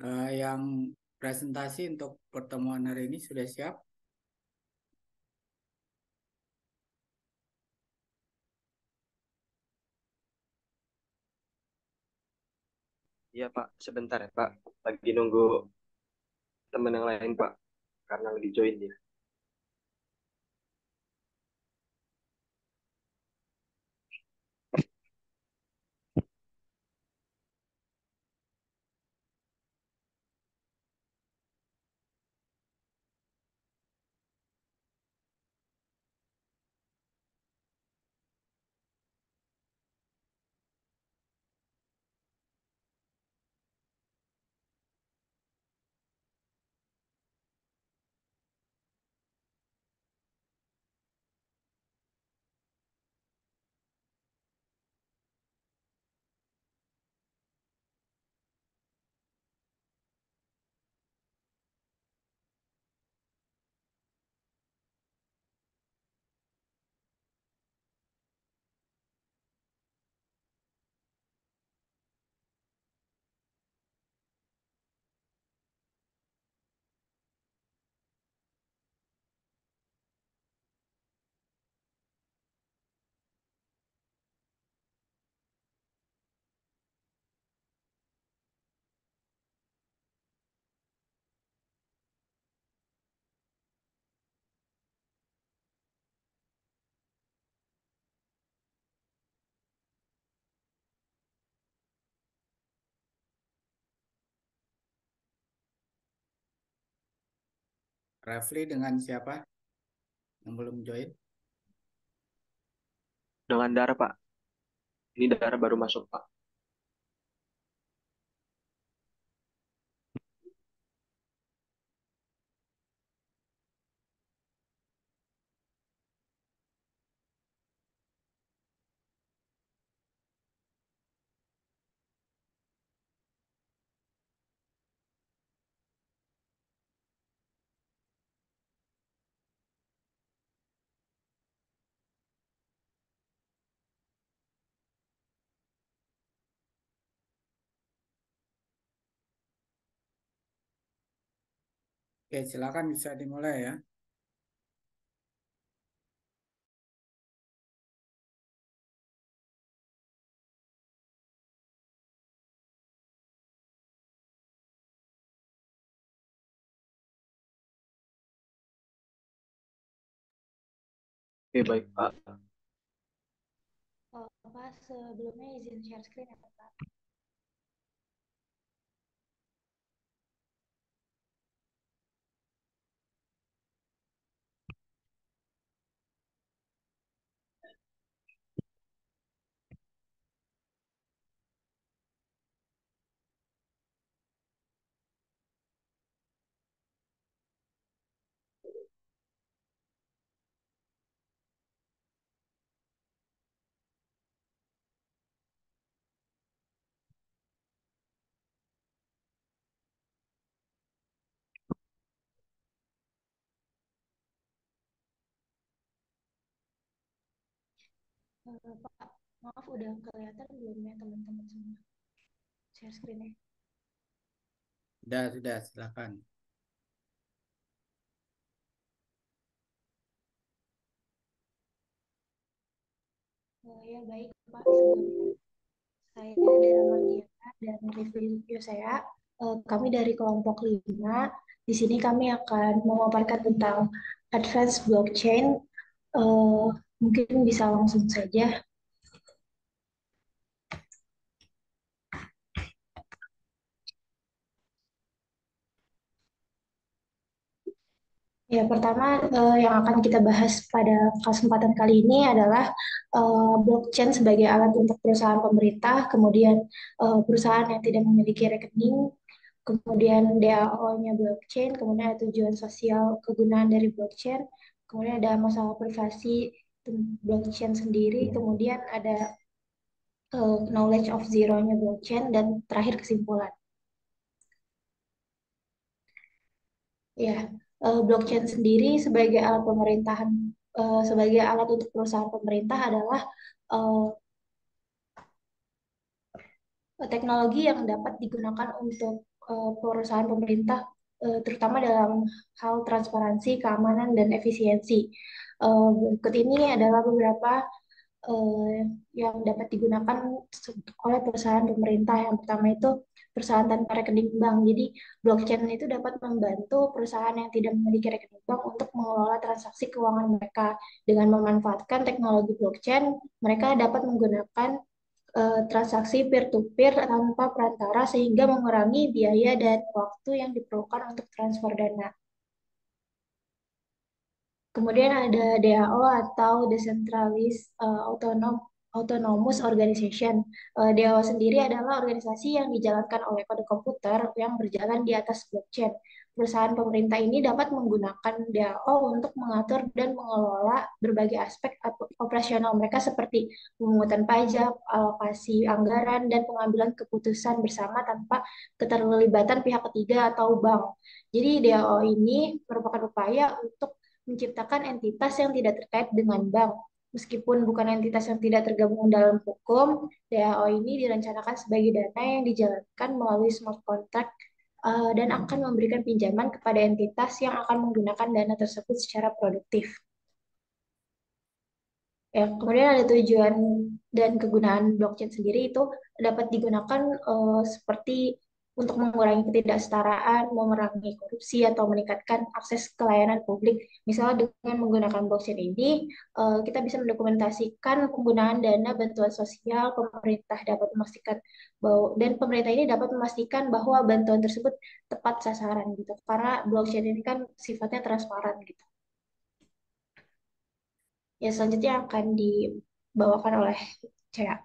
Yang presentasi untuk pertemuan hari ini sudah siap? Iya Pak, sebentar ya Pak. Lagi nunggu teman yang lain Pak, karena lagi join dia. Rafli dengan siapa yang belum join? Dengan Dara Pak, ini Dara baru masuk Pak. Oke, silakan bisa dimulai ya. Oke baik Pak. Pak, sebelumnya izin share screen ya Pak. Pak, maaf udah kelihatan belum ya teman-teman semua share screen-nya? Sudah, silakan. Ya baik Pak, sebelumnya saya Dara Mardiana dan review saya. Kami dari kelompok 5. Di sini kami akan memaparkan tentang advanced blockchain. Eh, Mungkin bisa langsung saja. Ya, pertama yang akan kita bahas pada kesempatan kali ini adalah blockchain sebagai alat untuk perusahaan pemerintah, kemudian perusahaan yang tidak memiliki rekening, kemudian DAO-nya blockchain, kemudian ada tujuan sosial kegunaan dari blockchain, kemudian ada masalah privasi blockchain sendiri, kemudian ada knowledge of zero-nya blockchain, dan terakhir kesimpulan. Ya, blockchain sendiri sebagai alat pemerintahan, sebagai alat untuk perusahaan pemerintah adalah eh, teknologi yang dapat digunakan untuk perusahaan pemerintah, terutama dalam hal transparansi, keamanan, dan efisiensi. Berikut ini adalah beberapa eh, yang dapat digunakan oleh perusahaan pemerintah. Yang pertama itu perusahaan tanpa rekening bank. Jadi blockchain itu dapat membantu perusahaan yang tidak memiliki rekening bank untuk mengelola transaksi keuangan mereka. Dengan memanfaatkan teknologi blockchain, mereka dapat menggunakan transaksi peer-to-peer tanpa perantara sehingga mengurangi biaya dan waktu yang diperlukan untuk transfer dana. Kemudian ada DAO atau Decentralized Autonomous Organization. DAO sendiri adalah organisasi yang dijalankan oleh kode komputer yang berjalan di atas blockchain. Perusahaan pemerintah ini dapat menggunakan DAO untuk mengatur dan mengelola berbagai aspek operasional mereka seperti pemungutan pajak, alokasi anggaran, dan pengambilan keputusan bersama tanpa keterlibatan pihak ketiga atau bank. Jadi DAO ini merupakan upaya untuk menciptakan entitas yang tidak terkait dengan bank. Meskipun bukan entitas yang tidak tergabung dalam hukum, DAO ini direncanakan sebagai dana yang dijalankan melalui smart contract dan akan memberikan pinjaman kepada entitas yang akan menggunakan dana tersebut secara produktif. Ya, kemudian ada tujuan dan kegunaan blockchain sendiri itu dapat digunakan seperti untuk mengurangi ketidaksetaraan, memerangi korupsi, atau meningkatkan akses ke layanan publik. Misalnya dengan menggunakan blockchain ini, kita bisa mendokumentasikan penggunaan dana bantuan sosial, pemerintah dapat memastikan bahwa dan pemerintah ini dapat memastikan bahwa bantuan tersebut tepat sasaran gitu. Karena blockchain ini kan sifatnya transparan gitu. Ya, selanjutnya akan dibawakan oleh Cea.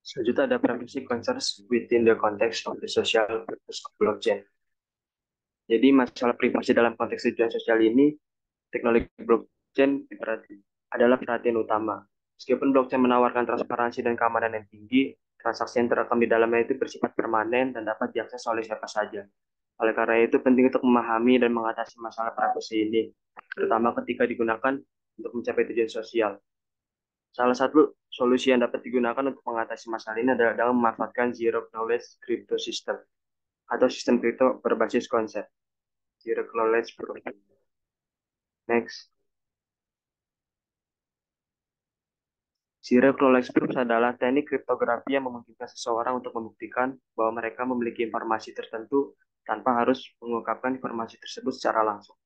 Selanjutnya ada privacy concerns within the context of the social purpose of blockchain. Jadi masalah privasi dalam konteks tujuan sosial ini, teknologi blockchain adalah perhatian utama. Meskipun blockchain menawarkan transparansi dan keamanan yang tinggi, transaksi yang terekam di dalamnya itu bersifat permanen dan dapat diakses oleh siapa saja. Oleh karena itu, penting untuk memahami dan mengatasi masalah privasi ini, terutama ketika digunakan untuk mencapai tujuan sosial. Salah satu solusi yang dapat digunakan untuk mengatasi masalah ini adalah dengan memanfaatkan Zero Knowledge Crypto System atau sistem kripto berbasis konsep. Zero Knowledge Proof. Next. Zero Knowledge Proof adalah teknik kriptografi yang memungkinkan seseorang untuk membuktikan bahwa mereka memiliki informasi tertentu tanpa harus mengungkapkan informasi tersebut secara langsung.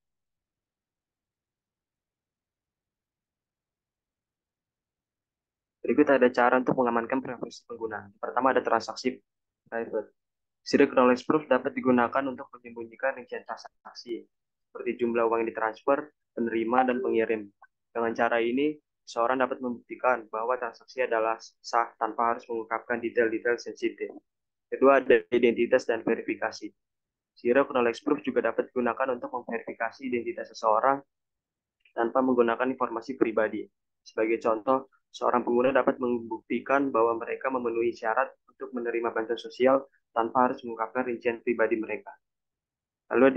Berikut ada cara untuk mengamankan privasi pengguna. Pertama ada transaksi private. Zero Knowledge Proof dapat digunakan untuk menyembunyikan rincian transaksi, seperti jumlah uang yang ditransfer, penerima, dan pengirim. Dengan cara ini, seseorang dapat membuktikan bahwa transaksi adalah sah tanpa harus mengungkapkan detail-detail sensitif. Kedua, ada identitas dan verifikasi. Zero Knowledge Proof juga dapat digunakan untuk memverifikasi identitas seseorang tanpa menggunakan informasi pribadi. Sebagai contoh, seorang pengguna dapat membuktikan bahwa mereka memenuhi syarat untuk menerima bantuan sosial tanpa harus mengungkapkan rincian pribadi mereka. Lalu ada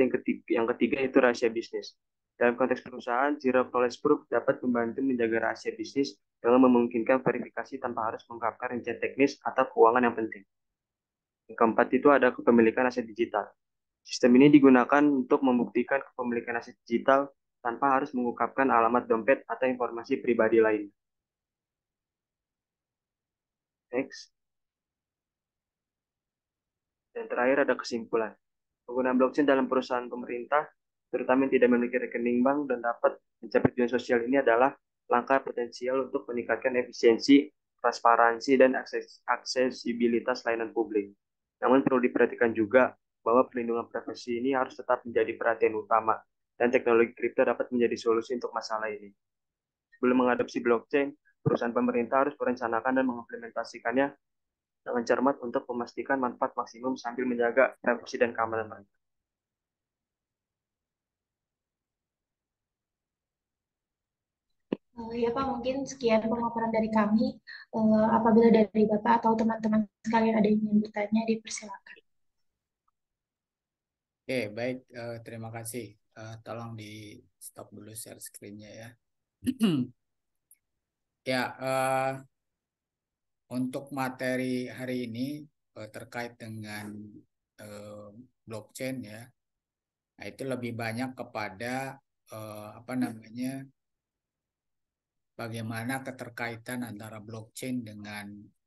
yang ketiga itu rahasia bisnis. Dalam konteks perusahaan, Zero Knowledge Proof dapat membantu menjaga rahasia bisnis dengan memungkinkan verifikasi tanpa harus mengungkapkan rincian teknis atau keuangan yang penting. Yang keempat itu ada kepemilikan aset digital. Sistem ini digunakan untuk membuktikan kepemilikan aset digital tanpa harus mengungkapkan alamat dompet atau informasi pribadi lain. Next. Dan terakhir ada kesimpulan. Penggunaan blockchain dalam perusahaan pemerintah, terutama yang tidak memiliki rekening bank dan dapat mencapai tujuan sosial ini adalah langkah potensial untuk meningkatkan efisiensi, transparansi, dan aksesibilitas layanan publik. Namun perlu diperhatikan juga bahwa perlindungan privasi ini harus tetap menjadi perhatian utama, dan teknologi kripto dapat menjadi solusi untuk masalah ini. Sebelum mengadopsi blockchain, perusahaan pemerintah harus merencanakan dan mengimplementasikannya dengan cermat untuk memastikan manfaat maksimum sambil menjaga privasi dan keamanan mereka. Ya Pak, mungkin sekian pemaparan dari kami. Apabila dari Bapak atau teman-teman sekalian ada yang ingin bertanya, dipersilakan. Oke, baik. Terima kasih. Tolong di stop dulu share screen-nya ya. Ya, untuk materi hari ini terkait dengan blockchain ya, nah itu lebih banyak kepada apa namanya, bagaimana keterkaitan antara blockchain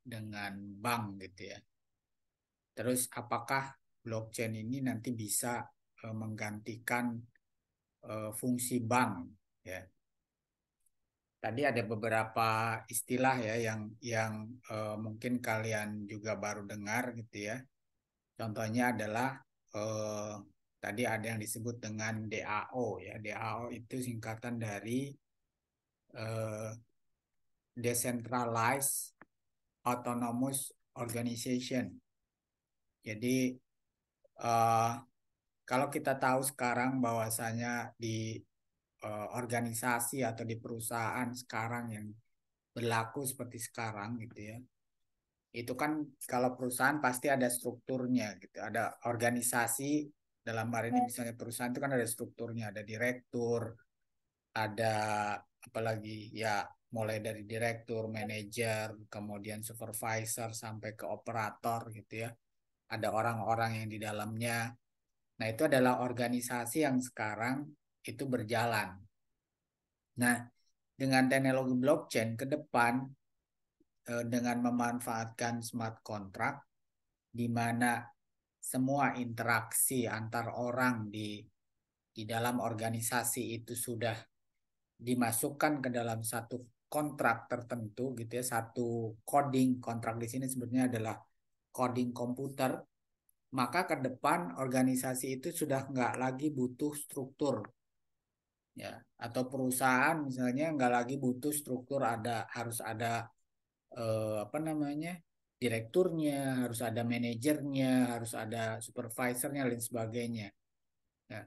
dengan bank gitu ya. Terus apakah blockchain ini nanti bisa menggantikan fungsi bank ya. Tadi ada beberapa istilah ya yang mungkin kalian juga baru dengar gitu ya. Contohnya adalah eh, tadi ada yang disebut dengan DAO ya. DAO itu singkatan dari eh, Decentralized Autonomous Organization. Jadi eh, kalau kita tahu sekarang bahwasanya di organisasi atau di perusahaan sekarang yang berlaku seperti sekarang gitu ya. Itu kan kalau perusahaan pasti ada strukturnya gitu. Ada organisasi, dalam hal ini misalnya perusahaan itu kan ada strukturnya, ada direktur, ada apalagi ya, mulai dari direktur, manajer, kemudian supervisor sampai ke operator gitu ya. Ada orang-orang yang di dalamnya. Nah, itu adalah organisasi yang sekarang itu berjalan. Nah, dengan teknologi blockchain ke depan dengan memanfaatkan smart contract di mana semua interaksi antar orang di dalam organisasi itu sudah dimasukkan ke dalam satu kontrak tertentu gitu ya, satu coding. Kontrak di sini sebenarnya adalah coding komputer, maka ke depan organisasi itu sudah nggak lagi butuh struktur ya, atau perusahaan misalnya nggak lagi butuh struktur, harus ada apa namanya, direkturnya, harus ada manajernya, harus ada supervisornya, dan sebagainya. Nah,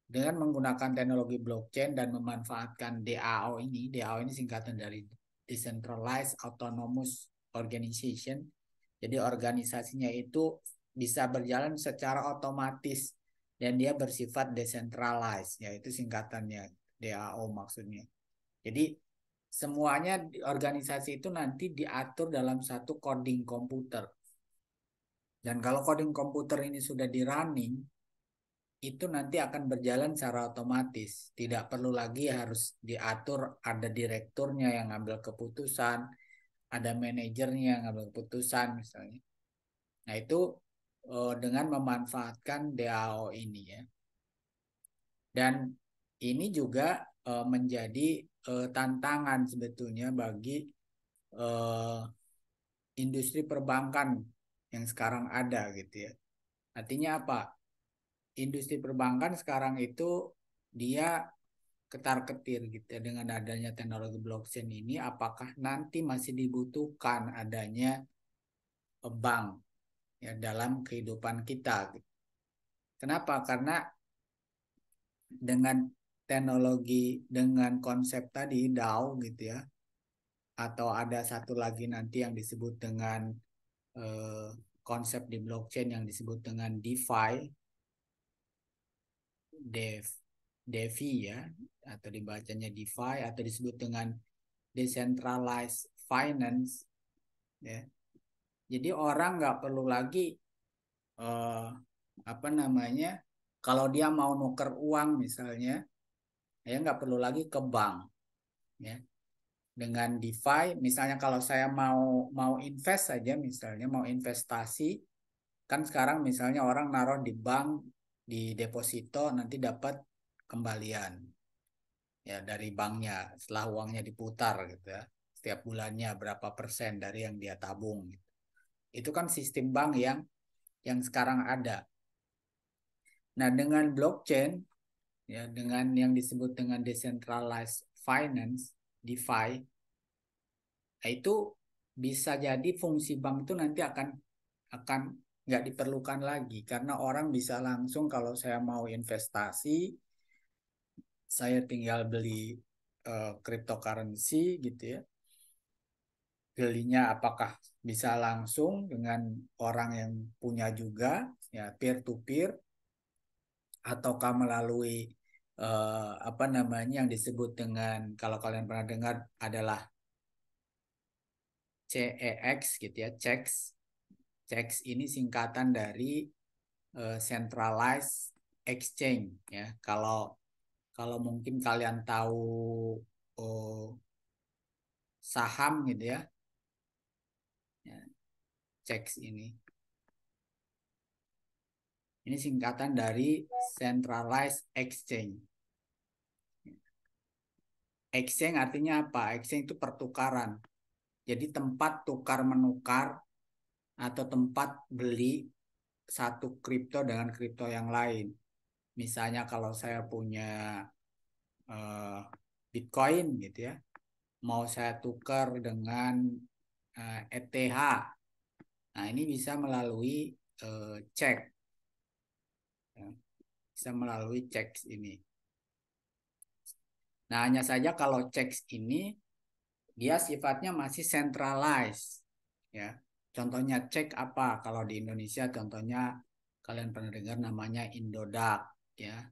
dengan menggunakan teknologi blockchain dan memanfaatkan DAO ini, DAO ini singkatan dari Decentralized Autonomous Organization. Jadi organisasinya itu bisa berjalan secara otomatis dan dia bersifat decentralized, yaitu singkatannya DAO maksudnya. Jadi semuanya di organisasi itu nanti diatur dalam satu coding komputer. Dan kalau coding komputer ini sudah di running, itu nanti akan berjalan secara otomatis. Tidak perlu lagi harus diatur, ada direkturnya yang ngambil keputusan, ada manajernya yang ngambil keputusan misalnya. Nah, itu dengan memanfaatkan DAO ini ya. Dan ini juga menjadi tantangan sebetulnya bagi eh, industri perbankan yang sekarang ada gitu ya. Artinya apa? Industri perbankan sekarang itu dia ketar-ketir gitu ya, dengan adanya teknologi blockchain ini, apakah nanti masih dibutuhkan adanya bank ya dalam kehidupan kita gitu. Kenapa? Karena dengan teknologi, dengan konsep tadi DAO gitu ya, atau ada satu lagi nanti yang disebut dengan eh, konsep di blockchain yang disebut dengan DeFi, Dev, DeFi ya, atau dibacanya DeFi, atau disebut dengan Decentralized Finance ya. Jadi orang nggak perlu lagi eh, apa namanya, kalau dia mau nuker uang misalnya, ya nggak perlu lagi ke bank ya. Dengan DeFi, misalnya kalau saya mau mau invest saja, misalnya mau investasi, kan sekarang misalnya orang naruh di bank, di deposito, nanti dapat kembalian ya dari banknya setelah uangnya diputar gitu ya. Setiap bulannya berapa persen dari yang dia tabung gitu. Itu kan sistem bank yang sekarang ada. Nah, dengan blockchain ya, dengan yang disebut dengan decentralized finance, DeFi, nah itu bisa jadi fungsi bank itu nanti akan nggak diperlukan lagi, karena orang bisa langsung, kalau saya mau investasi, saya tinggal beli cryptocurrency gitu ya. Belinya apakah bisa langsung dengan orang yang punya juga ya, peer to peer, ataukah melalui apa namanya yang disebut dengan, kalau kalian pernah dengar, adalah CEX gitu ya, checks CHEX ini singkatan dari centralized exchange ya. Kalau mungkin kalian tahu saham gitu ya. CHEX ini. Ini singkatan dari centralized exchange. Exchange artinya apa? Exchange itu pertukaran. Jadi tempat tukar menukar atau tempat beli satu kripto dengan kripto yang lain. Misalnya kalau saya punya Bitcoin gitu ya, mau saya tukar dengan ETH. Nah, ini bisa melalui cek. Ya, bisa melalui cek ini. Nah, hanya saja kalau cek ini dia sifatnya masih centralized ya. Contohnya cek apa? Kalau di Indonesia contohnya kalian pernah dengar namanya Indodax ya.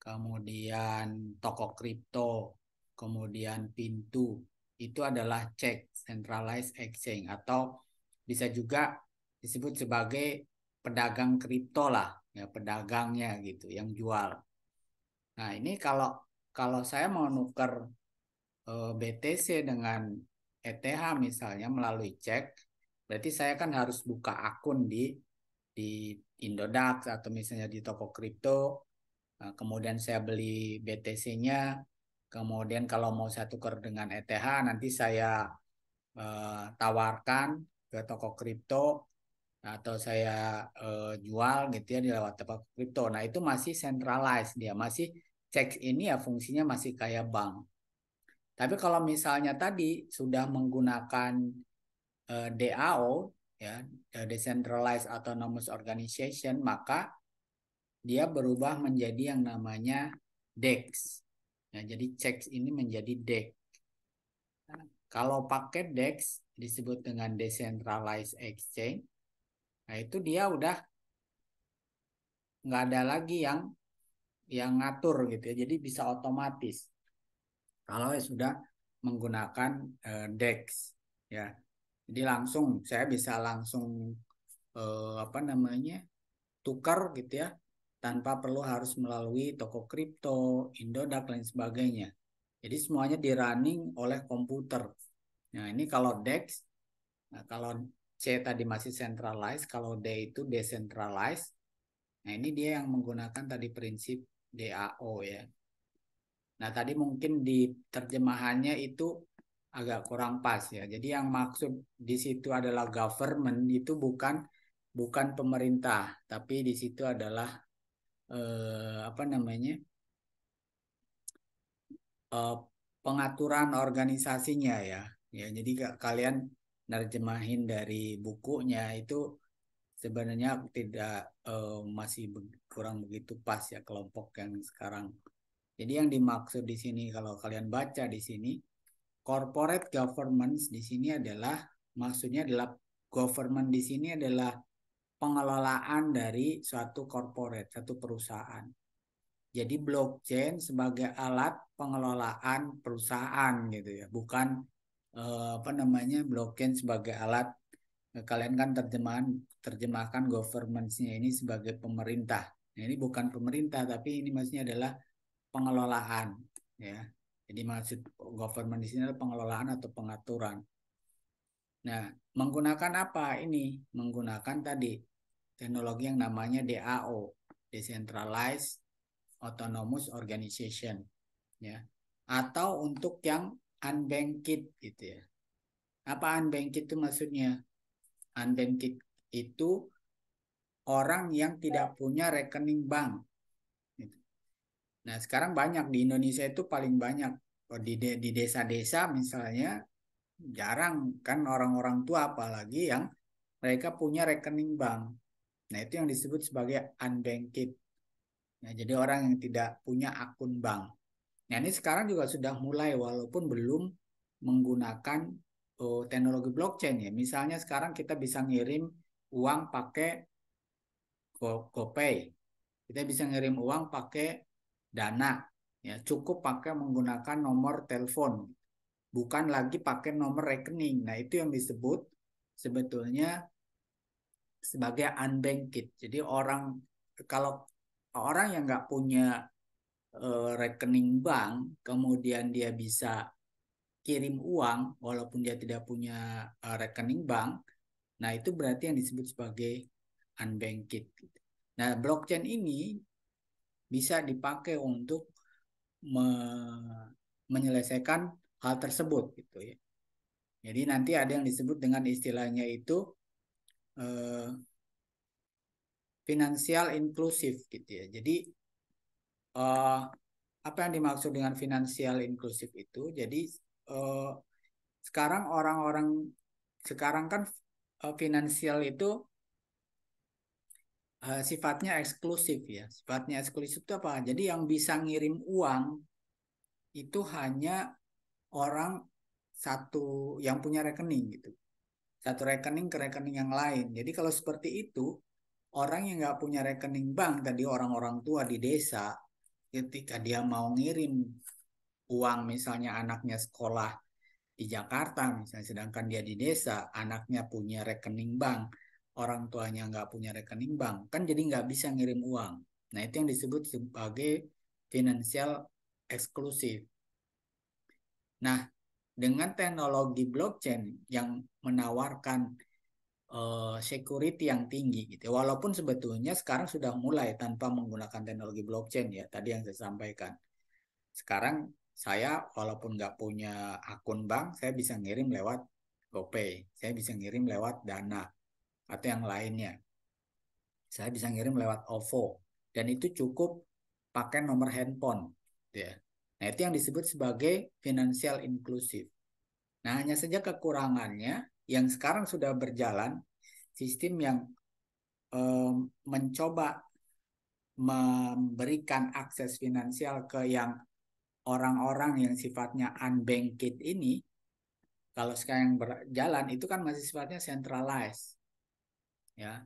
Kemudian toko kripto, kemudian Pintu. Itu adalah cek centralized exchange atau bisa juga disebut sebagai pedagang kripto lah ya, pedagangnya gitu yang jual. Nah, ini kalau kalau saya mau nuker BTC dengan ETH misalnya melalui cek, berarti saya kan harus buka akun di Indodax atau misalnya di toko kripto. Nah, kemudian saya beli BTC-nya, kemudian kalau mau saya tukar dengan ETH nanti saya tawarkan ke toko kripto atau saya jual gitu ya di lewat toko kripto. Nah, itu masih centralized dia, masih cek ini ya fungsinya masih kayak bank. Tapi kalau misalnya tadi sudah menggunakan DAO ya, Decentralized Autonomous Organization, maka dia berubah menjadi yang namanya DEX. Nah, jadi CHEX ini menjadi DEX. Nah, kalau pakai DEX disebut dengan Decentralized Exchange, nah itu dia udah nggak ada lagi yang ngatur gitu ya. Jadi bisa otomatis. Kalau sudah menggunakan DEX ya. Jadi langsung saya bisa langsung apa namanya tukar gitu ya tanpa perlu harus melalui toko kripto, Indodax dan sebagainya. Jadi semuanya di running oleh komputer. Nah, ini kalau DEX, nah kalau C tadi masih centralized, kalau D itu decentralized. Nah, ini dia yang menggunakan tadi prinsip DAO ya. Nah, tadi mungkin di terjemahannya itu agak kurang pas ya. Jadi yang maksud di situ adalah government itu bukan pemerintah, tapi di situ adalah apa namanya eh, pengaturan organisasinya ya. Ya, jadi kalian nerjemahin dari bukunya itu sebenarnya tidak masih kurang begitu pas ya kelompok yang sekarang. Jadi yang dimaksud di sini kalau kalian baca di sini corporate governance di sini adalah maksudnya adalah government di sini adalah pengelolaan dari suatu corporate, satu perusahaan. Jadi blockchain sebagai alat pengelolaan perusahaan gitu ya, bukan apa namanya blockchain sebagai alat kalian kan terjemahkan governance-nya ini sebagai pemerintah. Nah, ini bukan pemerintah tapi ini maksudnya adalah pengelolaan ya. Jadi maksud government di sini adalah pengelolaan atau pengaturan. Nah, menggunakan apa ini? Menggunakan tadi teknologi yang namanya DAO, Decentralized Autonomous Organization ya. Atau untuk yang unbanked gitu ya. Apa unbanked itu maksudnya? Unbanked itu orang yang tidak punya rekening bank. Gitu. Nah, sekarang banyak di Indonesia itu paling banyak di desa-desa misalnya jarang kan orang-orang tua apalagi yang mereka punya rekening bank. Nah, itu yang disebut sebagai unbanked. Nah, jadi orang yang tidak punya akun bank. Nah, ini sekarang juga sudah mulai walaupun belum menggunakan teknologi blockchain ya. Misalnya sekarang kita bisa ngirim uang pakai GoPay. Kita bisa ngirim uang pakai Dana. Ya, cukup pakai menggunakan nomor telepon. Bukan lagi pakai nomor rekening. Nah, itu yang disebut sebetulnya sebagai unbanked. Jadi kalau orang yang nggak punya rekening bank, kemudian dia bisa kirim uang walaupun dia tidak punya rekening bank, nah itu berarti yang disebut sebagai unbanked. Nah, blockchain ini bisa dipakai untuk menyelesaikan hal tersebut gitu ya. Jadi nanti ada yang disebut dengan istilahnya itu eh, finansial inklusif gitu ya. Jadi eh, apa yang dimaksud dengan finansial inklusif itu? Jadi eh, sekarang orang-orang sekarang kan finansial itu sifatnya eksklusif ya. Sifatnya eksklusif itu apa? Jadi yang bisa ngirim uang itu hanya orang satu yang punya rekening gitu. Satu rekening ke rekening yang lain. Jadi kalau seperti itu, orang yang nggak punya rekening bank, tadi orang-orang tua di desa, ketika dia mau ngirim uang, misalnya anaknya sekolah di Jakarta, misalnya, sedangkan dia di desa, anaknya punya rekening bank, orang tuanya nggak punya rekening bank, kan jadi nggak bisa ngirim uang. Nah, itu yang disebut sebagai financial eksklusif. Nah, dengan teknologi blockchain yang menawarkan security yang tinggi gitu. Walaupun sebetulnya sekarang sudah mulai tanpa menggunakan teknologi blockchain ya, tadi yang saya sampaikan. Sekarang saya walaupun nggak punya akun bank, saya bisa ngirim lewat GoPay, saya bisa ngirim lewat Dana atau yang lainnya. Saya bisa ngirim lewat OVO dan itu cukup pakai nomor handphone, gitu ya. Nah, itu yang disebut sebagai financial inclusive. Nah, hanya saja kekurangannya yang sekarang sudah berjalan sistem yang mencoba memberikan akses finansial ke yang orang-orang yang sifatnya unbanked ini, kalau sekarang berjalan itu kan masih sifatnya centralized, ya.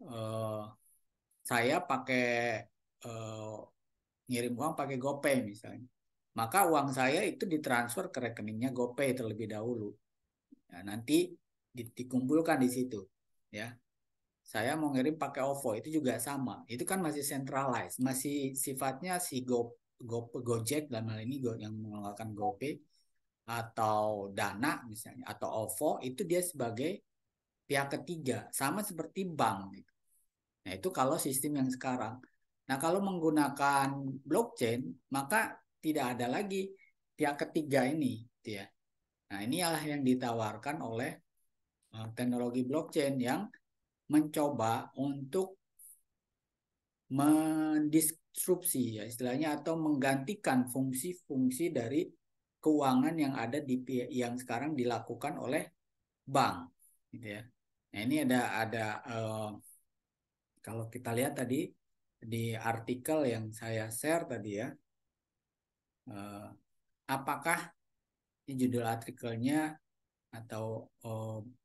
Eh, saya pakai eh, ngirim uang pakai GoPay misalnya, maka uang saya itu ditransfer ke rekeningnya GoPay terlebih dahulu. Nah, nanti dikumpulkan di situ, ya. Saya mau ngirim pakai OVO itu juga sama. Itu kan masih centralized, masih sifatnya si Gojek dalam hal ini yang mengeluarkan GoPay atau Dana misalnya atau OVO itu dia sebagai pihak ketiga, sama seperti bank gitu. Nah, itu kalau sistem yang sekarang. Nah, kalau menggunakan blockchain, maka tidak ada lagi pihak ketiga ini, gitu ya. Nah, inilah yang ditawarkan oleh teknologi blockchain yang mencoba untuk mendisrupsi ya istilahnya atau menggantikan fungsi-fungsi dari keuangan yang ada yang sekarang dilakukan oleh bank gitu ya. Nah, ini ada kalau kita lihat tadi di artikel yang saya share tadi ya, eh, apakah di judul artikelnya atau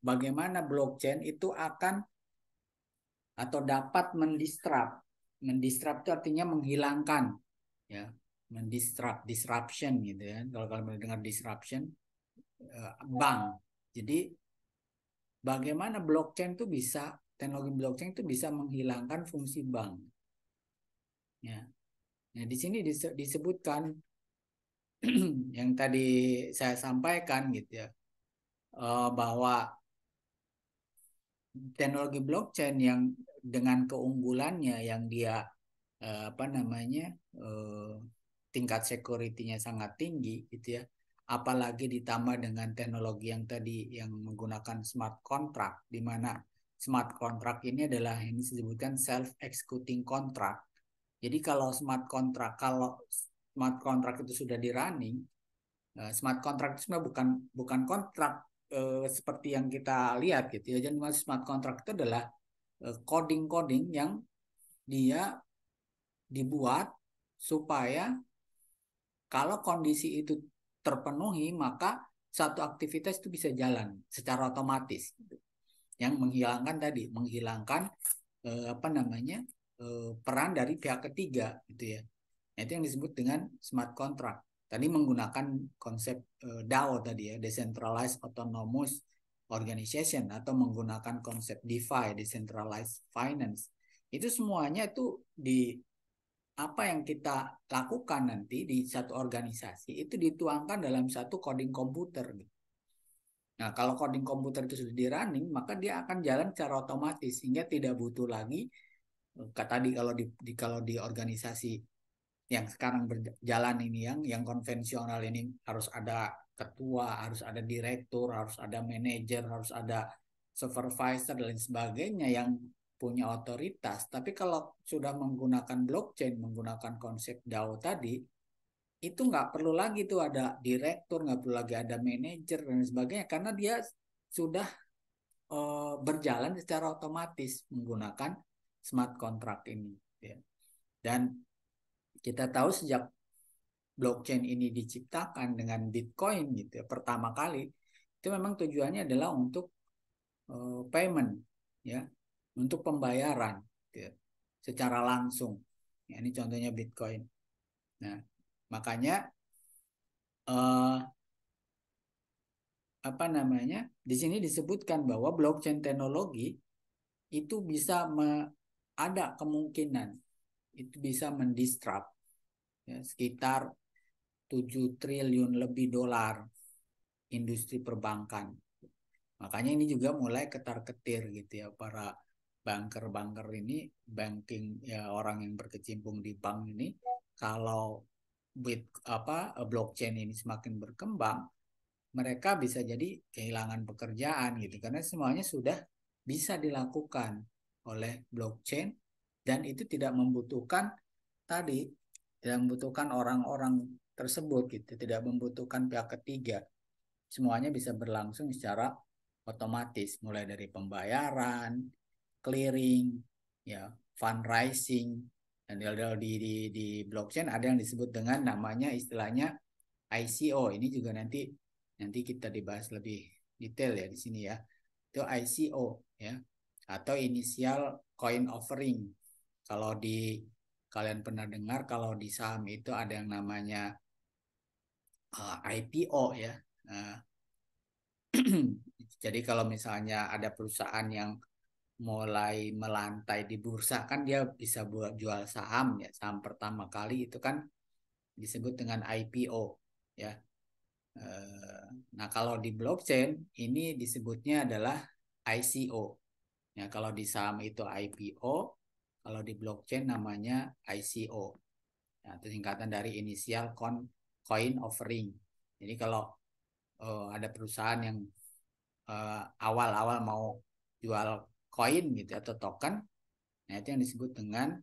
bagaimana blockchain itu akan atau dapat mendisrupt itu artinya menghilangkan ya, disruption gitu ya, kalau kalian mendengar disruption bank. Jadi bagaimana blockchain itu bisa teknologi blockchain itu bisa menghilangkan fungsi bank ya. Nah, di sini disebutkan yang tadi saya sampaikan gitu ya, bahwa teknologi blockchain yang dengan keunggulannya yang dia apa namanya eh, tingkat security-nya sangat tinggi gitu ya. Apalagi ditambah dengan teknologi yang tadi yang menggunakan smart contract, di mana smart contract ini adalah yang disebutkan self executing contract. Jadi kalau smart contract itu sudah di running, smart contract itu sebenarnya bukan kontrak seperti yang kita lihat gitu ya. Jadi smart contract itu adalah coding-coding yang dia dibuat supaya kalau kondisi itu terpenuhi maka satu aktivitas itu bisa jalan secara otomatis gitu. Yang menghilangkan apa namanya peran dari pihak ketiga gitu ya. Nah, itu yang disebut dengan smart contract. Tadi menggunakan konsep DAO tadi ya, decentralized autonomous organization atau menggunakan konsep DeFi, decentralized finance. Itu semuanya itu di apa yang kita lakukan nanti di satu organisasi itu dituangkan dalam satu coding komputer. Nah, kalau coding komputer itu sudah di running, maka dia akan jalan secara otomatis sehingga tidak butuh lagi tadi kalau di organisasi yang sekarang berjalan ini yang konvensional ini harus ada ketua, harus ada direktur, harus ada manajer, harus ada supervisor dan lain sebagainya yang punya otoritas. Tapi kalau sudah menggunakan blockchain, menggunakan konsep DAO tadi, itu nggak perlu lagi tuh ada direktur, nggak perlu lagi ada manajer dan sebagainya karena dia sudah berjalan secara otomatis menggunakan smart contract ini. Ya. Dan kita tahu sejak blockchain ini diciptakan dengan Bitcoin gitu ya, pertama kali itu memang tujuannya adalah untuk payment ya, untuk pembayaran gitu ya, secara langsung. Ya, ini contohnya Bitcoin. Nah, makanya eh, apa namanya? Di sini disebutkan bahwa blockchain teknologi itu bisa ada kemungkinan itu bisa mendisrupt ya, sekitar 7 triliun lebih dolar industri perbankan. Makanya ini juga mulai ketar-ketir gitu ya para banker-banker ini, banking ya orang yang berkecimpung di bank ini, kalau blockchain ini semakin berkembang, mereka bisa jadi kehilangan pekerjaan gitu karena semuanya sudah bisa dilakukan oleh blockchain dan itu tidak membutuhkan tadi tidak membutuhkan orang-orang tersebut gitu, tidak membutuhkan pihak ketiga. Semuanya bisa berlangsung secara otomatis mulai dari pembayaran, clearing, ya, fundraising dan di blockchain ada yang disebut dengan namanya istilahnya ICO. Ini juga nanti kita dibahas lebih detail ya di sini ya. Itu ICO ya atau initial coin offering. Kalau kalian pernah dengar kalau di saham itu ada yang namanya IPO ya. Nah, jadi kalau misalnya ada perusahaan yang mulai melantai di bursa kan dia bisa buat jual saham ya. Saham pertama kali itu kan disebut dengan IPO ya. Nah, kalau di blockchain ini disebutnya adalah ICO. Ya, kalau di saham itu IPO, kalau di blockchain namanya ICO. Ya, itu singkatan dari initial coin offering. Jadi kalau ada perusahaan yang awal-awal mau jual koin gitu atau token, nah itu yang disebut dengan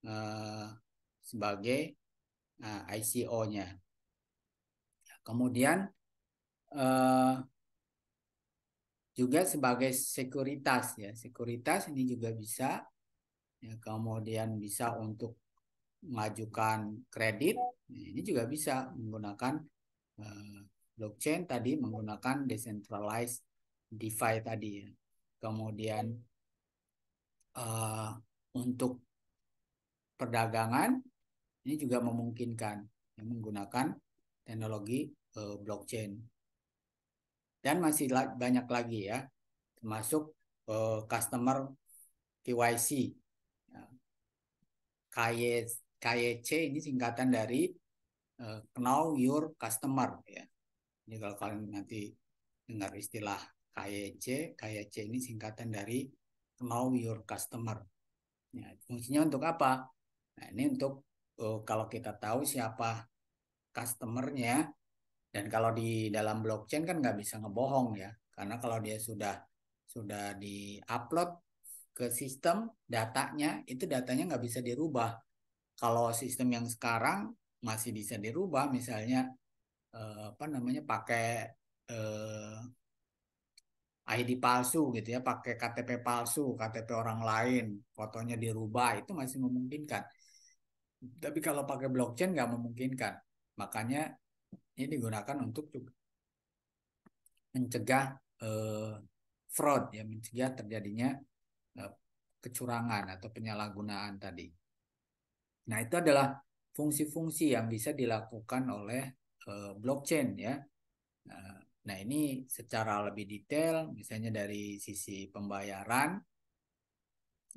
uh, sebagai ICO-nya. Kemudian juga sebagai sekuritas ya. Sekuritas ini juga bisa ya, kemudian bisa untuk mengajukan kredit. Nah, ini juga bisa menggunakan blockchain tadi menggunakan decentralized DeFi tadi ya. Kemudian untuk perdagangan ini juga memungkinkan ya, menggunakan teknologi blockchain. Dan masih banyak lagi ya, termasuk customer KYC. Ya, KYC ini singkatan dari Know Your Customer ya. Jadi kalau kalian nanti dengar istilah KYC, KYC ini singkatan dari Know Your Customer. Ya, fungsinya untuk apa? Nah, ini untuk kalau kita tahu siapa customernya, dan kalau di dalam blockchain kan nggak bisa ngebohong ya, karena kalau dia sudah di-upload ke sistem datanya, itu datanya nggak bisa dirubah. Kalau sistem yang sekarang masih bisa dirubah, misalnya apa namanya pakai eh, ID palsu gitu ya, pakai KTP palsu, KTP orang lain, fotonya dirubah, itu masih memungkinkan. Tapi kalau pakai blockchain nggak memungkinkan. Makanya ini digunakan untuk mencegah eh, fraud ya, mencegah terjadinya eh, kecurangan atau penyalahgunaan tadi. Nah, itu adalah fungsi-fungsi yang bisa dilakukan oleh blockchain ya. Nah, Nah, ini secara lebih detail, misalnya dari sisi pembayaran.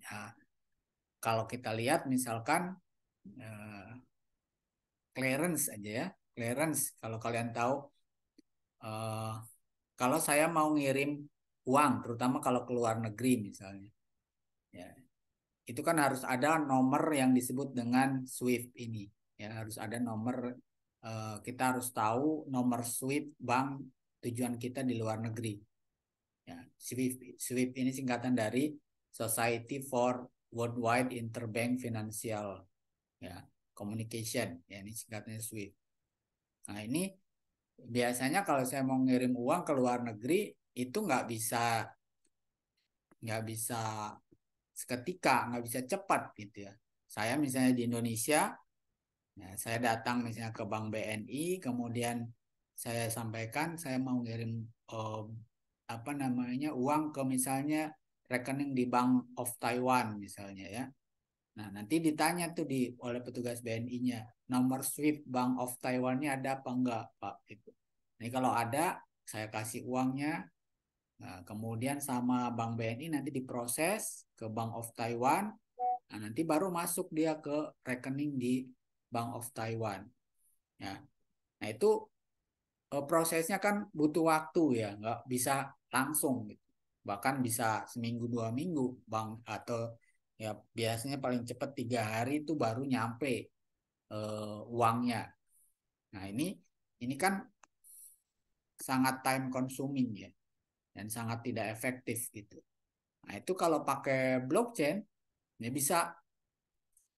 Nah, kalau kita lihat misalkan eh, clearance aja ya, clearance. Kalau kalian tahu, eh, kalau saya mau ngirim uang, terutama kalau ke luar negeri misalnya, ya, itu kan harus ada nomor yang disebut dengan SWIFT ini. Ya, harus ada nomor, kita harus tahu nomor SWIFT bank tujuan kita di luar negeri. Ya, SWIFT ini singkatan dari Society for Worldwide Interbank Financial, ya, Communication. Ya, ini singkatnya SWIFT. Nah, ini biasanya kalau saya mau ngirim uang ke luar negeri itu nggak bisa seketika, nggak bisa cepat gitu ya. Saya misalnya di Indonesia, ya, saya datang misalnya ke Bank BNI, kemudian saya sampaikan saya mau ngirim eh, apa namanya uang ke misalnya rekening di Bank of Taiwan misalnya ya. Nah, nanti ditanya tuh oleh petugas BNI-nya, nomor SWIFT Bank of Taiwan-nya ada apa enggak, Pak? Itu. Ini kalau ada, saya kasih uangnya. Nah, kemudian sama Bank BNI nanti diproses ke Bank of Taiwan. Nah, nanti baru masuk dia ke rekening di Bank of Taiwan. Ya. Nah, itu prosesnya kan butuh waktu ya, nggak bisa langsung gitu. Bahkan bisa seminggu 2 minggu, Bang, atau ya biasanya paling cepat 3 hari itu baru nyampe uangnya. Nah, ini kan sangat time consuming ya, dan sangat tidak efektif gitu. Nah, itu kalau pakai blockchain, ya bisa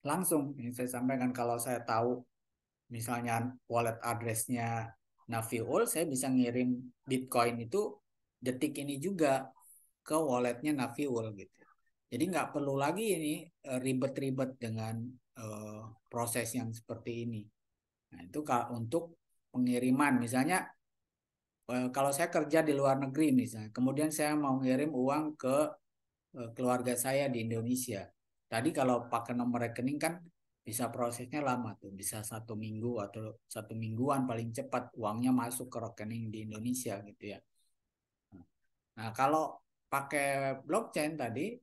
langsung. Ini saya sampaikan, kalau saya tahu misalnya wallet address-nya Naviul, saya bisa ngirim Bitcoin itu detik ini juga ke walletnya Naviul gitu. Jadi nggak perlu lagi ini ribet-ribet dengan eh, proses yang seperti ini. Nah, itu untuk pengiriman misalnya, kalau saya kerja di luar negeri misalnya, kemudian saya mau ngirim uang ke keluarga saya di Indonesia. Tadi kalau pakai nomor rekening kan bisa prosesnya lama tuh, bisa 1 minggu atau 1 mingguan paling cepat uangnya masuk ke rekening di Indonesia gitu ya. Nah, kalau pakai blockchain tadi,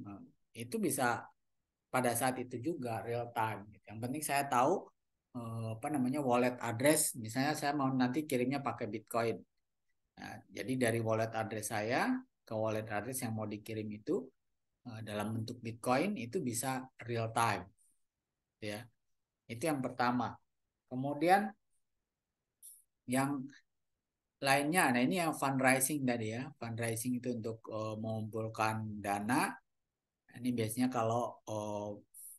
nah, itu bisa pada saat itu juga real time gitu. Yang penting saya tahu apa namanya wallet address, misalnya saya mau nanti kirimnya pakai Bitcoin. Nah, jadi dari wallet address saya ke wallet address yang mau dikirim itu dalam bentuk Bitcoin itu bisa real time ya. Itu yang pertama. Kemudian yang lainnya, nah ini yang fundraising tadi ya. Fundraising itu untuk mengumpulkan dana. Ini biasanya kalau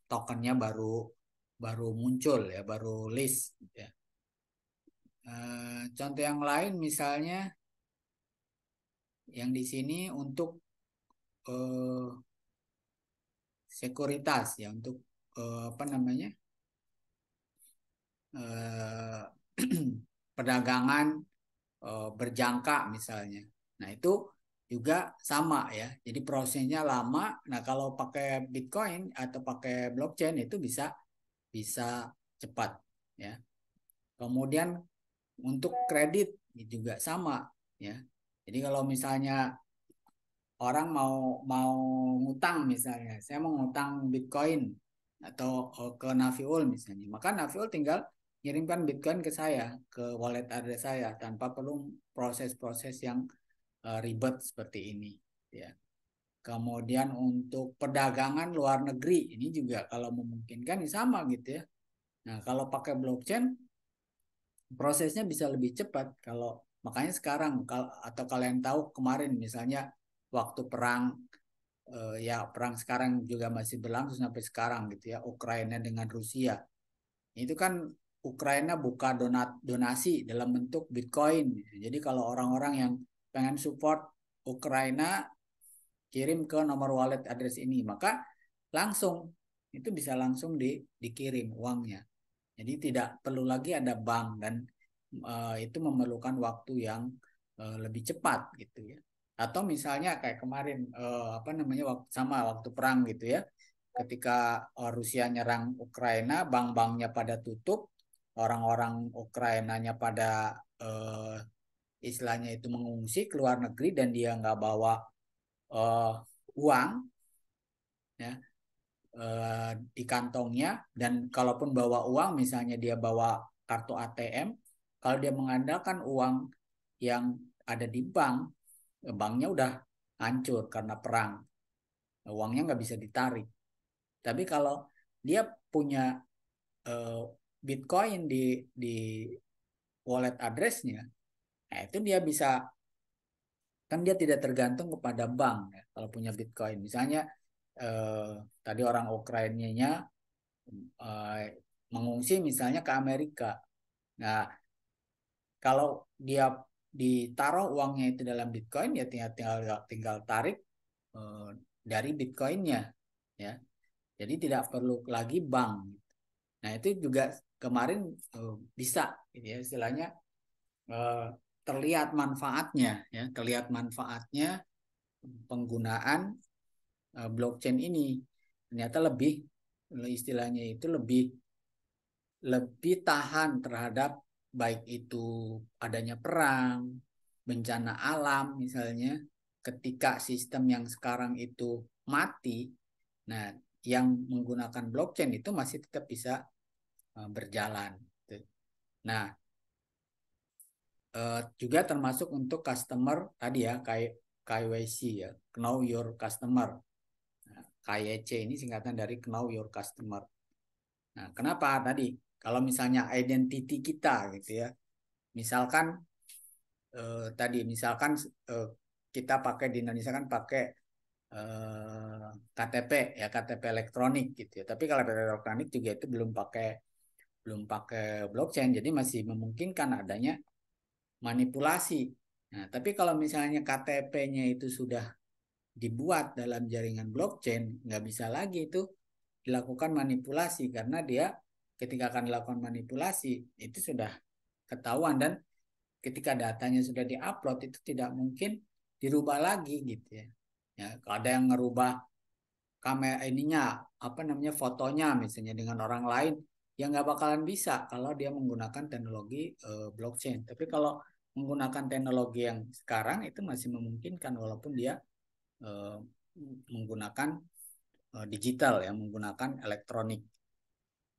tokennya baru baru muncul ya, baru list gitu ya. Contoh yang lain misalnya yang di sini untuk eh, sekuritas ya, untuk apa namanya, eh, perdagangan berjangka misalnya. Nah, itu juga sama ya. Jadi prosesnya lama. Nah, kalau pakai Bitcoin atau pakai blockchain itu bisa bisa cepat ya. Kemudian untuk kredit juga sama ya. Jadi kalau misalnya orang mau mau ngutang misalnya, saya mau ngutang Bitcoin atau ke Naviul misalnya, maka Naviul tinggal kirimkan Bitcoin ke saya, ke wallet address saya tanpa perlu proses-proses yang ribet seperti ini ya. Kemudian untuk perdagangan luar negeri ini juga kalau memungkinkan ini sama gitu ya. Nah, kalau pakai blockchain prosesnya bisa lebih cepat. Kalau makanya sekarang atau kalian tahu kemarin misalnya waktu perang, ya perang sekarang juga masih berlangsung sampai sekarang gitu ya, Ukraina dengan Rusia. Itu kan Ukraina buka donasi dalam bentuk Bitcoin. Jadi kalau orang-orang yang pengen support Ukraina kirim ke nomor wallet address ini, maka langsung itu bisa langsung dikirim uangnya. Jadi tidak perlu lagi ada bank, dan itu memerlukan waktu yang lebih cepat gitu ya. Atau misalnya kayak kemarin apa namanya sama waktu perang gitu ya. Ketika Rusia nyerang Ukraina, bank-banknya pada tutup, orang-orang Ukrainanya pada istilahnya itu mengungsi ke luar negeri dan dia nggak bawa uang ya di kantongnya, dan kalaupun bawa uang misalnya dia bawa kartu ATM, kalau dia mengandalkan uang yang ada di bank, banknya udah hancur karena perang, uangnya nggak bisa ditarik. Tapi kalau dia punya uh, Bitcoin di wallet addressnya, nah itu dia bisa, kan dia tidak tergantung kepada bank ya, kalau punya Bitcoin. Misalnya tadi orang Ukrainanya mengungsi misalnya ke Amerika. Nah, kalau dia ditaruh uangnya itu dalam Bitcoin, ya tinggal tarik eh, dari Bitcoinnya, ya. Jadi tidak perlu lagi bank. Nah, itu juga kemarin bisa, gitu ya, istilahnya eh, terlihat manfaatnya, ya, terlihat manfaatnya penggunaan blockchain ini. Ternyata lebih, istilahnya itu lebih lebih tahan terhadap baik itu adanya perang, bencana alam misalnya, ketika sistem yang sekarang itu mati, nah yang menggunakan blockchain itu masih tetap bisa berjalan. Nah, juga termasuk untuk customer tadi ya, KYC ya, Know Your Customer. Nah, KYC ini singkatan dari Know Your Customer. Nah, kenapa tadi? Kalau misalnya identity kita gitu ya, misalkan tadi misalkan eh, kita pakai di Indonesia kan pakai KTP ya, KTP elektronik gitu ya. Tapi kalau KTP elektronik juga itu belum pakai blockchain, jadi masih memungkinkan adanya manipulasi. Nah, tapi kalau misalnya KTP-nya itu sudah dibuat dalam jaringan blockchain, nggak bisa lagi itu dilakukan manipulasi, karena dia ketika akan dilakukan manipulasi itu sudah ketahuan, dan ketika datanya sudah diupload itu tidak mungkin dirubah lagi gitu ya. Ya, kalau ada yang ngerubah kamera ininya, apa namanya, fotonya misalnya dengan orang lain, ya nggak bakalan bisa kalau dia menggunakan teknologi blockchain. Tapi kalau menggunakan teknologi yang sekarang itu masih memungkinkan, walaupun dia eh, menggunakan digital ya, menggunakan elektronik.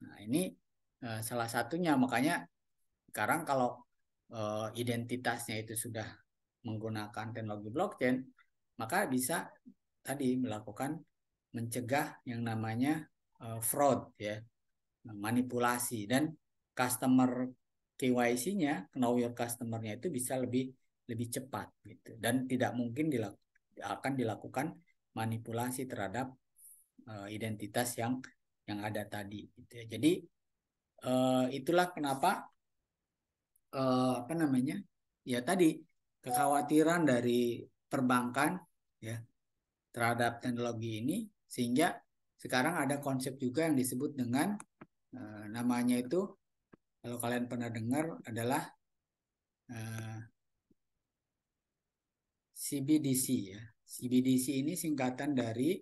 Nah, ini salah satunya. Makanya sekarang kalau identitasnya itu sudah menggunakan teknologi blockchain, maka bisa tadi melakukan mencegah yang namanya fraud ya, manipulasi, dan customer KYC-nya, know your customer-nya itu bisa lebih lebih cepat gitu, dan tidak mungkin akan dilakukan manipulasi terhadap identitas yang ada tadi gitu ya. Jadi itulah kenapa apa namanya, ya tadi, kekhawatiran dari perbankan ya terhadap teknologi ini, sehingga sekarang ada konsep juga yang disebut dengan namanya itu, kalau kalian pernah dengar, adalah CBDC ya. CBDC ini singkatan dari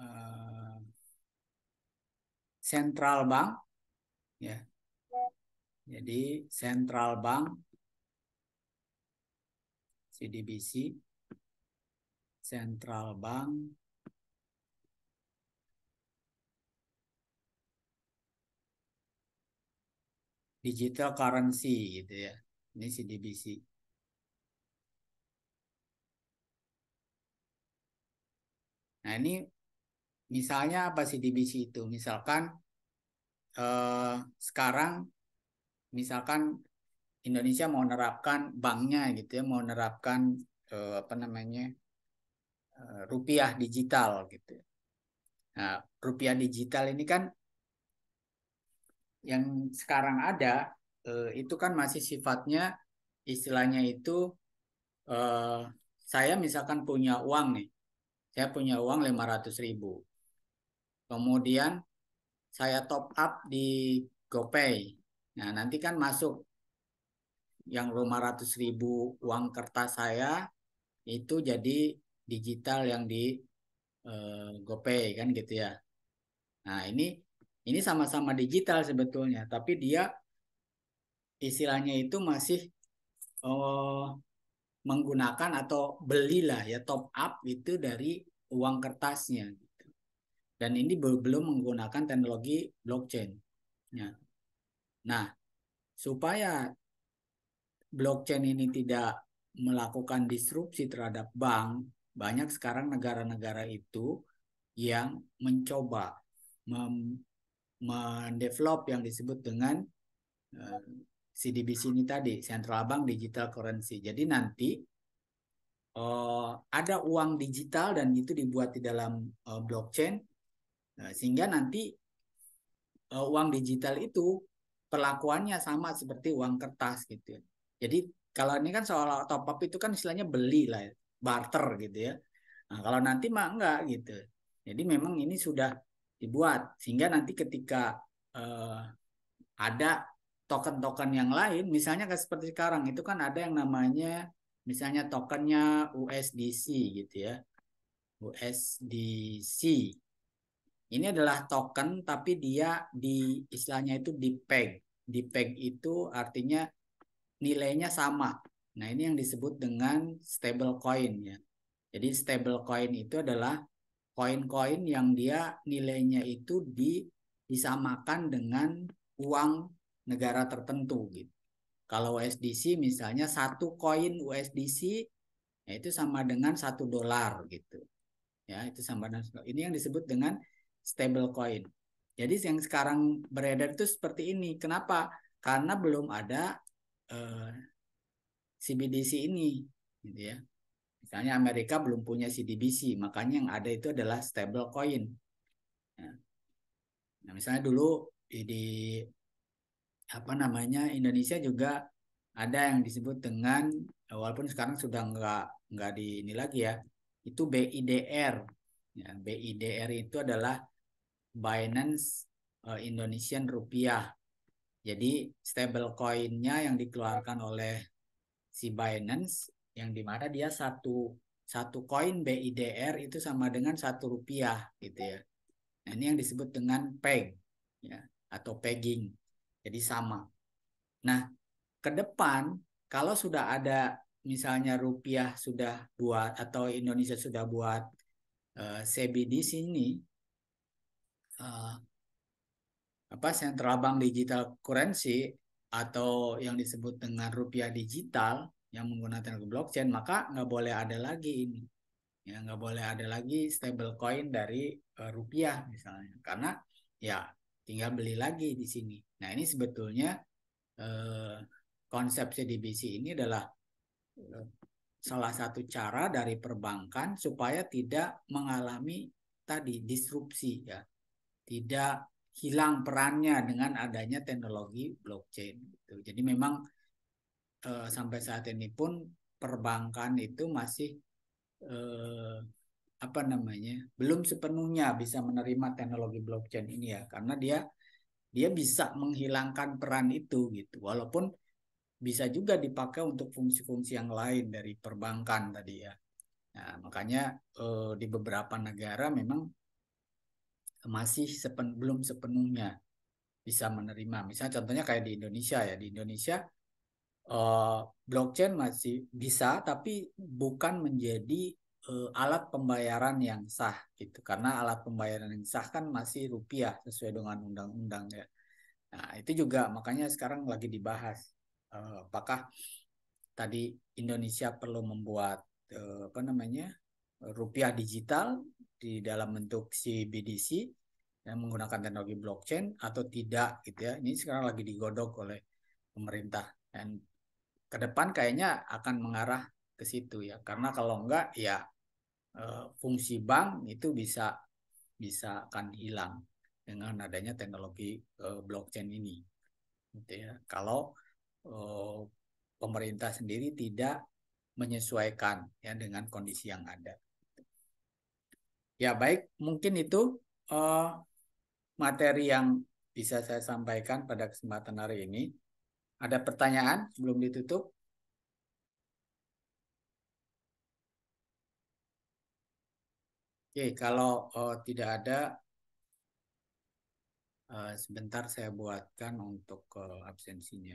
uh, Central Bank ya. Jadi Central Bank, CDBC, Central Bank Digital Currency gitu ya. Ini CDBC. Nah, ini misalnya apa CDBC itu? Misalkan sekarang misalkan Indonesia mau menerapkan banknya gitu ya, mau menerapkan apa namanya, rupiah digital gitu. Nah, rupiah digital ini kan yang sekarang ada itu kan masih sifatnya, istilahnya itu eh, saya misalkan punya uang nih, saya punya uang 500.000. Kemudian saya top up di GoPay. Nah, nanti kan masuk yang 500.000 uang kertas saya itu jadi digital yang di GoPay kan gitu ya. Nah, ini sama-sama digital sebetulnya, tapi dia istilahnya itu masih menggunakan atau belilah ya top up itu dari uang kertasnya gitu. Dan ini belum menggunakan teknologi blockchain. Ya. Nah, supaya blockchain ini tidak melakukan disrupsi terhadap bank, banyak sekarang negara-negara itu yang mencoba mendevelop yang disebut dengan CDBC ini tadi, Central Bank Digital Currency. Jadi nanti ada uang digital dan itu dibuat di dalam blockchain, sehingga nanti uang digital itu perlakuannya sama seperti uang kertas gitu. Jadi kalau ini kan soal top up itu kan istilahnya beli lah, barter gitu ya. Nah, kalau nanti mah enggak gitu. Jadi memang ini sudah dibuat sehingga nanti ketika ada token-token yang lain, misalnya kayak seperti sekarang itu kan ada yang namanya misalnya tokennya USDC gitu ya. USDC. Ini adalah token tapi dia di istilahnya itu dipeg. Dipeg itu artinya nilainya sama. Nah, ini yang disebut dengan stable coin ya. Jadi stable coin itu adalah koin-koin yang dia nilainya itu disamakan dengan uang negara tertentu gitu. Kalau USDC misalnya satu koin USDC ya itu sama dengan $1 gitu. Ya, itu sama dengan ini yang disebut dengan stable coin. Jadi yang sekarang beredar itu seperti ini. Kenapa? Karena belum ada CBDC ini gitu ya. Misalnya Amerika belum punya CDBC, makanya yang ada itu adalah stable coin. Nah, misalnya dulu di apa namanya Indonesia juga ada yang disebut dengan walaupun sekarang sudah nggak di ini lagi ya, itu BIDR. Ya, BIDR itu adalah Binance Indonesian Rupiah. Jadi stable coinnya yang dikeluarkan oleh si Binance yang dimana dia satu koin BIDR itu sama dengan $1 gitu ya. Nah, ini yang disebut dengan peg ya atau pegging. Jadi sama. Nah, ke depan kalau sudah ada misalnya rupiah sudah buat atau Indonesia sudah buat CBDC ini apa Central Bank Digital Currency atau yang disebut dengan rupiah digital yang menggunakan blockchain, maka nggak boleh ada lagi ini. Ya, nggak boleh ada lagi stable coin dari rupiah misalnya. Karena ya tinggal beli lagi di sini. Nah, ini sebetulnya konsep CDBC ini adalah salah satu cara dari perbankan supaya tidak mengalami tadi disrupsi ya. Tidak hilang perannya dengan adanya teknologi blockchain gitu. Jadi memang sampai saat ini pun perbankan itu masih apa namanya belum sepenuhnya bisa menerima teknologi blockchain ini ya karena dia bisa menghilangkan peran itu gitu walaupun bisa juga dipakai untuk fungsi-fungsi yang lain dari perbankan tadi ya. Nah, makanya di beberapa negara memang masih belum sepenuhnya bisa menerima. Misalnya contohnya kayak di Indonesia ya. Di Indonesia blockchain masih bisa tapi bukan menjadi alat pembayaran yang sah gitu. Karena alat pembayaran yang sah kan masih rupiah sesuai dengan undang-undang ya. Nah, itu juga makanya sekarang lagi dibahas apakah tadi Indonesia perlu membuat apa namanya rupiah digital di dalam bentuk CBDC yang menggunakan teknologi blockchain atau tidak gitu ya. Ini sekarang lagi digodok oleh pemerintah dan ke depan kayaknya akan mengarah ke situ ya. Karena kalau enggak ya fungsi bank itu bisa akan hilang dengan adanya teknologi blockchain ini. Gitu ya. Kalau pemerintah sendiri tidak menyesuaikan ya dengan kondisi yang ada. Ya baik, mungkin itu materi yang bisa saya sampaikan pada kesempatan hari ini. Ada pertanyaan sebelum ditutup? Oke, kalau tidak ada, sebentar saya buatkan untuk absensinya.